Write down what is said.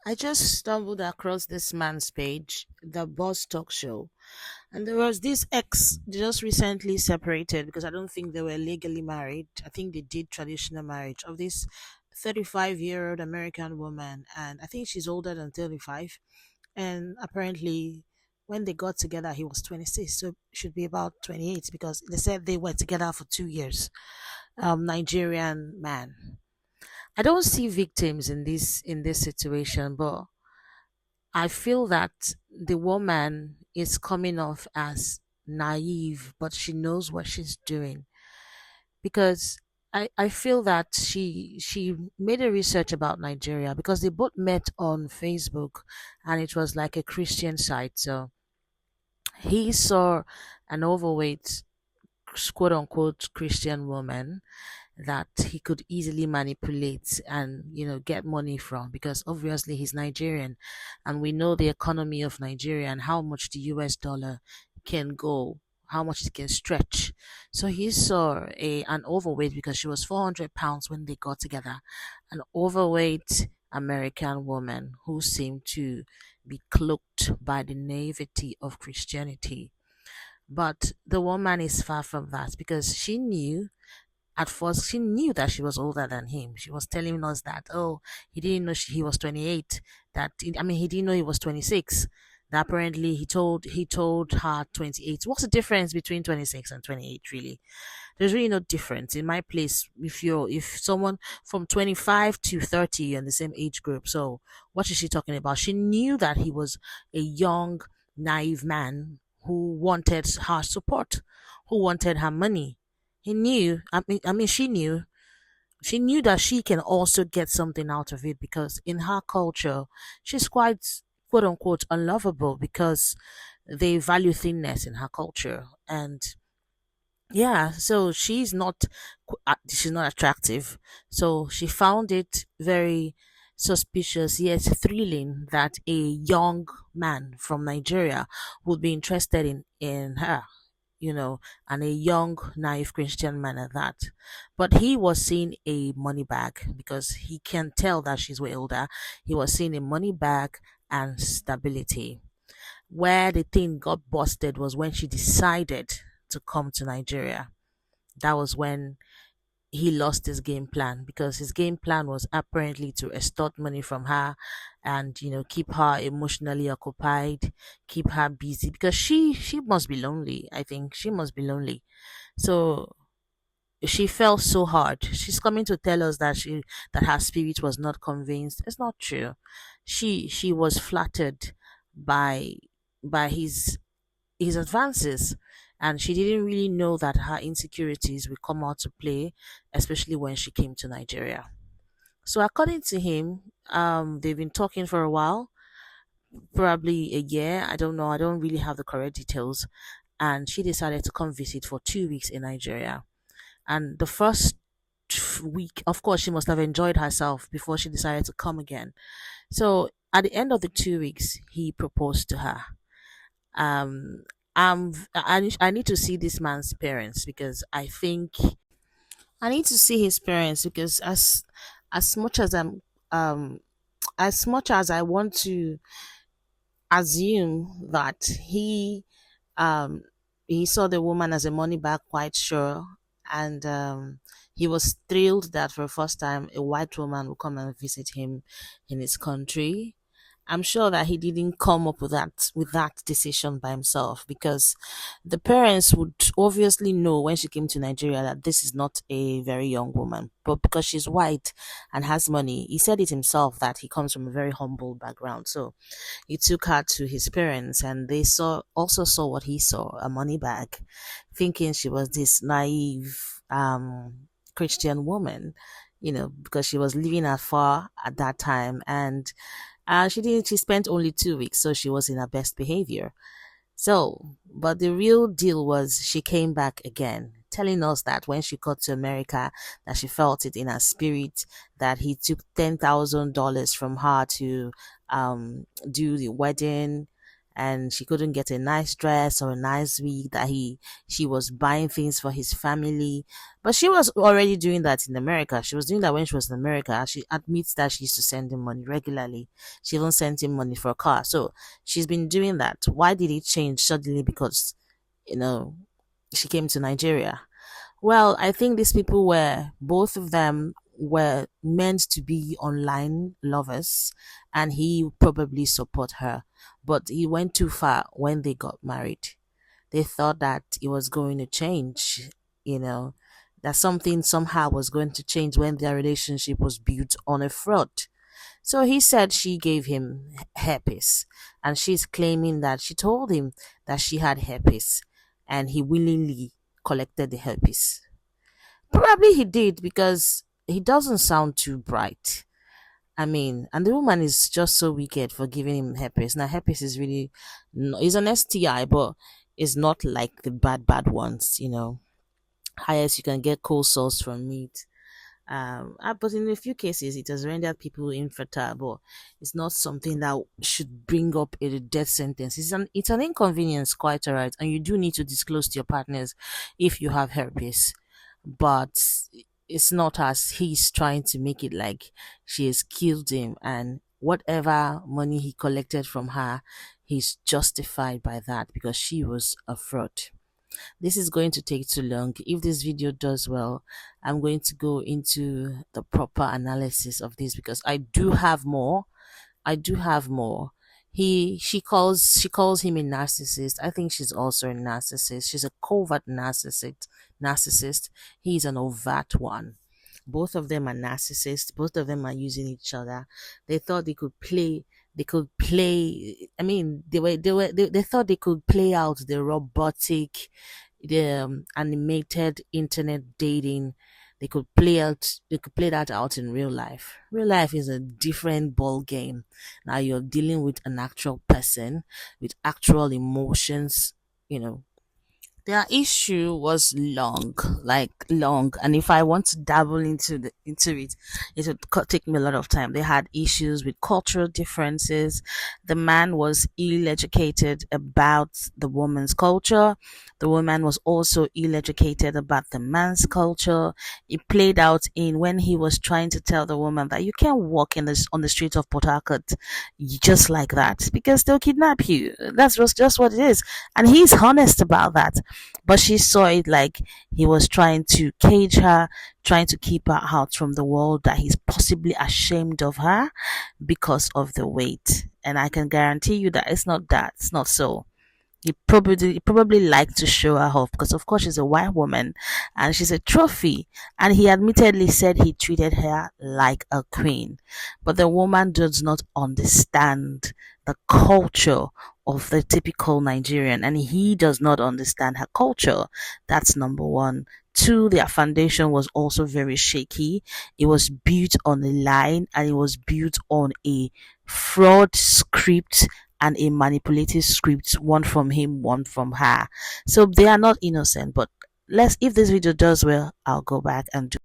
I just stumbled across this man's page, the Boss Talk Show, and there was this ex just recently separated because I don't think they were legally married. I think they did traditional marriage of this 35-year-old American woman, and I think she's older than 35. And apparently, when they got together, he was 26, so it should be about 28 because they said they were together for 2 years. Nigerian man. I don't see victims in this situation, but I feel that the woman is coming off as naive, but she knows what she's doing because I feel that she made a research about Nigeria because they both met on Facebook and it was like a Christian site. So he saw an overweight quote unquote Christian woman that he could easily manipulate and get money from because obviously he's Nigerian and we know the economy of Nigeria and how much the US dollar can go, how much it can stretch. So he saw an overweight because she was 400 pounds when they got together, an overweight American woman who seemed to be cloaked by the naivety of Christianity. But the woman is far from that because at first she knew that she was older than him. She was telling us that, oh, he didn't know he was 28. He didn't know he was 26. That apparently he told her 28. What's the difference between 26 and 28 really? There's really no difference. In my place, if someone from 25 to 30 you're in the same age group. So what is she talking about? She knew that he was a young, naive man who wanted her support, who wanted her money. He knew, she knew that she can also get something out of it because in her culture, she's quite quote unquote unlovable because they value thinness in her culture. And yeah, so she's not attractive. So she found it very suspicious yet thrilling that a young man from Nigeria would be interested in her, and a young, naive Christian man at that. But he was seeing a money bag because he can tell that she's way older. He was seeing a money bag and stability. Where the thing got busted was when she decided to come to Nigeria. That was when he lost his game plan because his game plan was apparently to extort money from her and keep her emotionally occupied, keep her busy because she must be lonely. I think she must be lonely. So she fell so hard. She's coming to tell us that her spirit was not convinced. It's not true. She was flattered by his advances, and she didn't really know that her insecurities would come out to play, especially when she came to Nigeria. So according to him, they've been talking for a while, probably a year. I don't know. I don't really have the correct details. And she decided to come visit for 2 weeks in Nigeria. And the first week, of course, she must have enjoyed herself before she decided to come again. So at the end of the 2 weeks, he proposed to her. Um, I need to see this man's parents because I think I need to see his parents because as much as um as much as I want to assume that um he saw the woman as a money bag, quite sure, and he was thrilled that for the first time a white woman would come and visit him in his country. I'm sure that he didn't come up with that decision by himself because the parents would obviously know when she came to Nigeria that this is not a very young woman. But because she's white and has money, he said it himself that he comes from a very humble background. So he took her to his parents and they saw what he saw, a money bag, thinking she was this naive Christian woman, because she was living afar at that time and she spent only 2 weeks, so she was in her best behavior. So, but the real deal was she came back again, telling us that when she got to America, that she felt it in her spirit, that he took $10,000 from her to do the wedding, and she couldn't get a nice dress or a nice wig that she was buying things for his family. But she was already doing that in America. She was doing that when she was in America. She admits that she used to send him money regularly. She even sent him money for a car. So she's been doing that. Why did it change suddenly? Because you know she came to Nigeria. Well, I think these people were, both of them were meant to be online lovers, and he probably support her. But he went too far when they got married. They thought that it was going to change, you know, that something somehow was going to change when their relationship was built on a fraud. So he said she gave him herpes, and she's claiming that she told him that she had herpes, and he willingly collected the herpes. Probably he did because he doesn't sound too bright. I mean, and the woman is just so wicked for giving him herpes. Now, herpes is really, is an STI, but it's not like the bad ones. Highest you can get cold sores from meat. But in a few cases, it has rendered people infertile, but it's not something that should bring up a death sentence. It's an inconvenience, quite alright, and you do need to disclose to your partners if you have herpes, but it's not as he's trying to make it like she has killed him, and whatever money he collected from her, he's justified by that because she was a fraud. This is going to take too long. If this video does well, I'm going to go into the proper analysis of this because I do have more. She calls him a narcissist. I think she's also a narcissist. She's a covert narcissist. He's an overt one. Both of them are narcissists. Both of them are using each other. They thought they could play. I mean, they thought they could play out the robotic, the animated internet dating. They could play that out in real life. Real life is a different ball game. Now you're dealing with an actual person with actual emotions, you know, their issue was long, like long, and if I want to dabble into it, it would take me a lot of time. They had issues with cultural differences. The man was ill-educated about the woman's culture. The woman was also ill-educated about the man's culture. It played out in when he was trying to tell the woman that you can't walk on the street of Port Harcourt just like that because they'll kidnap you. That's just what it is, and he's honest about that, but she saw it like he was trying to cage her, trying to keep her out from the world, that he's possibly ashamed of her because of the weight. And I can guarantee you that it's not that. It's not so. He probably liked to show her off because of course she's a white woman and she's a trophy, and he admittedly said he treated her like a queen. But the woman does not understand the culture of the typical Nigerian, and he does not understand her culture. That's number one. Two, their foundation was also very shaky. It was built on a lie, and it was built on a fraud script and a manipulative script, one from him, one from her. So they are not innocent. But if this video does well, I'll go back and do